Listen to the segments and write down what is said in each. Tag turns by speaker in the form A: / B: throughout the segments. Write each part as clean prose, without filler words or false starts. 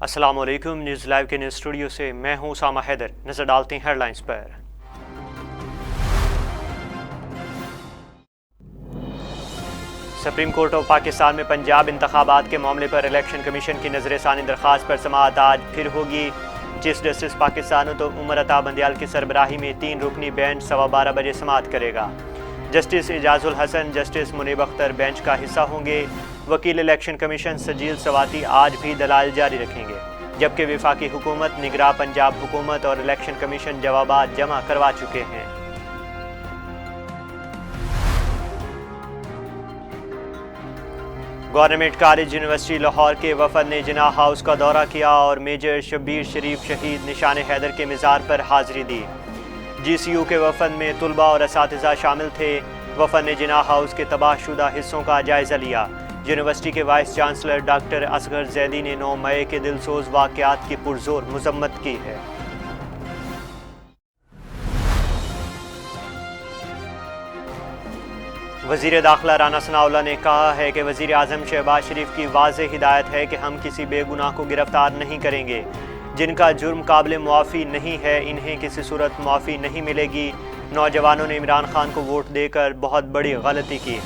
A: السلام علیکم، news live کے نیوز اسٹوڈیو سے میں ہوں اسامہ حیدر۔ نظر ڈالتے ہیں ہیڈ لائنز پر۔ سپریم کورٹ آف پاکستان میں پنجاب انتخابات کے معاملے پر الیکشن کمیشن کی نظر ثانی درخواست پر سماعت آج پھر ہوگی۔ چیف جسٹس پاکستان تو عمر عطا بندیال کی سربراہی میں 3 رکنی بینچ 12:15 بجے سماعت کرے گا۔ جسٹس اعجاز الحسن، جسٹس منیب اختر بینچ کا حصہ ہوں گے۔ وکیل الیکشن کمیشن سجیل سواتی آج بھی دلائل جاری رکھیں گے، جبکہ وفاقی حکومت، نگراں پنجاب حکومت اور الیکشن کمیشن جوابات جمع کروا چکے ہیں۔ گورنمنٹ کالج یونیورسٹی لاہور کے وفد نے جناح ہاؤس کا دورہ کیا اور میجر شبیر شریف شہید نشان حیدر کے مزار پر حاضری دی۔ جی سی یو کے وفد میں طلباء اور اساتذہ شامل تھے۔ وفد نے جناح ہاؤس کے تباہ شدہ حصوں کا جائزہ لیا۔ یونیورسٹی کے vice chancellor doctor Asghar Zaidi نے 9 مئی کے دلسوز واقعات کی پرزور مذمت کی ہے۔ وزیر داخلہ رانا ثناءاللہ نے کہا ہے کہ وزیر اعظم شہباز شریف کی واضح ہدایت ہے کہ ہم کسی بے گناہ کو گرفتار نہیں کریں گے۔ جن کا جرم قابل معافی نہیں ہے انہیں کسی صورت معافی نہیں ملے گی۔ نوجوانوں نے عمران خان کو ووٹ دے کر بہت بڑی غلطی کی۔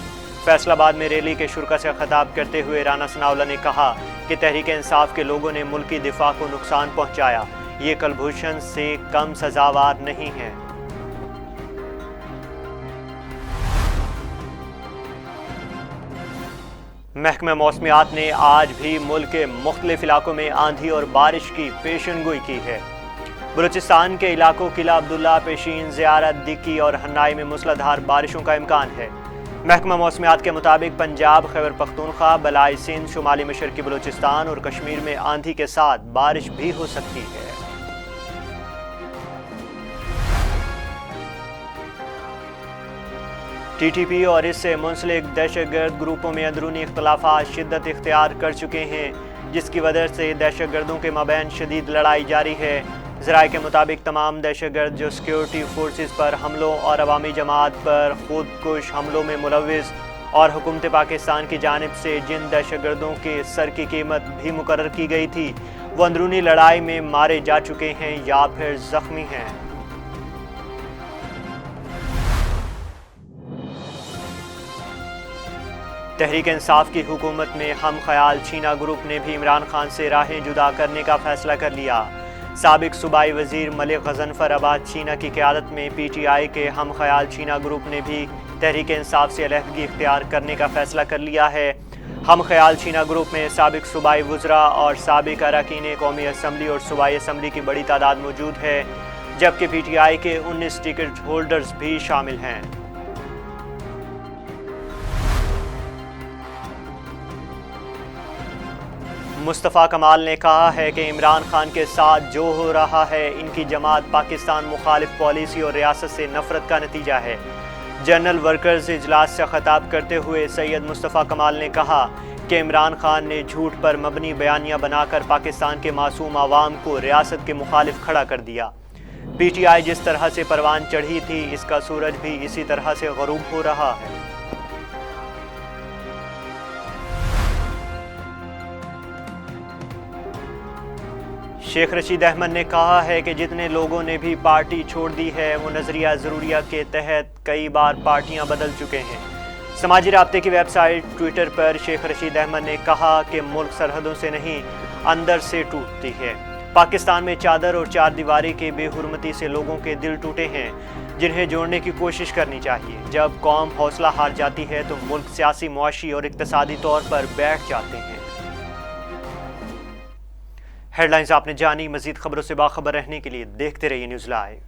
A: فیصل آباد میں ریلی کے شرکاء سے خطاب کرتے ہوئے رانا ثناءاللہ نے کہا کہ تحریک انصاف کے لوگوں نے ملکی دفاع کو نقصان پہنچایا، یہ کلبھوشن سے کم سزاوار نہیں ہے۔ محکمہ موسمیات نے آج بھی ملک کے مختلف علاقوں میں آندھی اور بارش کی پیشن گوئی کی ہے۔ بلوچستان کے علاقوں قلعہ عبداللہ، پیشین، زیارت، دکی اور ہنائی میں موسلا دھار بارشوں کا امکان ہے۔ محکمہ موسمیات کے مطابق پنجاب، خیبر پختونخوا، بالائی سندھ، شمالی مشرقی بلوچستان اور کشمیر میں آندھی کے ساتھ بارش بھی ہو سکتی ہے۔ ٹی ٹی پی اور اس سے منسلک دہشت گرد گروپوں میں اندرونی اختلافات شدت اختیار کر چکے ہیں، جس کی وجہ سے دہشت گردوں کے مابین شدید لڑائی جاری ہے۔ ذرائع کے مطابق تمام دہشت گرد جو سیکیورٹی فورسز پر حملوں اور عوامی جماعت پر خود کش حملوں میں ملوث اور حکومت پاکستان کی جانب سے جن دہشت گردوں کے سر کی قیمت بھی مقرر کی گئی تھی وہ اندرونی لڑائی میں مارے جا چکے ہیں یا پھر زخمی ہیں۔ تحریک انصاف کی حکومت میں ہم خیال چینا گروپ نے بھی عمران خان سے راہیں جدا کرنے کا فیصلہ کر لیا۔ سابق صوبائی وزیر ملک غضنفر آباد چینا کی قیادت میں پی ٹی آئی کے ہم خیال چینا گروپ نے بھی تحریک انصاف سے علیحدگی اختیار کرنے کا فیصلہ کر لیا ہے۔ ہم خیال چینا گروپ میں سابق صوبائی وزراء اور سابق اراکین قومی اسمبلی اور صوبائی اسمبلی کی بڑی تعداد موجود ہے، جبکہ پی ٹی آئی کے 19 ٹکٹ ہولڈرز بھی شامل ہیں۔ مصطفیٰ کمال نے کہا ہے کہ عمران خان کے ساتھ جو ہو رہا ہے ان کی جماعت پاکستان مخالف پالیسی اور ریاست سے نفرت کا نتیجہ ہے۔ جنرل ورکرز اجلاس سے خطاب کرتے ہوئے سید مصطفیٰ کمال نے کہا کہ عمران خان نے جھوٹ پر مبنی بیانیہ بنا کر پاکستان کے معصوم عوام کو ریاست کے مخالف کھڑا کر دیا۔ پی ٹی آئی جس طرح سے پروان چڑھی تھی اس کا سورج بھی اسی طرح سے غروب ہو رہا ہے۔ شیخ رشید احمد نے کہا ہے کہ جتنے لوگوں نے بھی پارٹی چھوڑ دی ہے وہ نظریہ ضروریہ کے تحت کئی بار پارٹیاں بدل چکے ہیں۔ سماجی رابطے کی ویب سائٹ ٹویٹر پر شیخ رشید احمد نے کہا کہ ملک سرحدوں سے نہیں اندر سے ٹوٹتی ہے۔ پاکستان میں چادر اور چار دیواری کے بے حرمتی سے لوگوں کے دل ٹوٹے ہیں جنہیں جوڑنے کی کوشش کرنی چاہیے۔ جب قوم حوصلہ ہار جاتی ہے تو ملک سیاسی، معاشی اور اقتصادی طور پر بیٹھ جاتے ہیں۔ ہیڈ لائنز آپ نے جانی، مزید خبروں سے باخبر رہنے کے لیے دیکھتے رہیے نیوز لائیو۔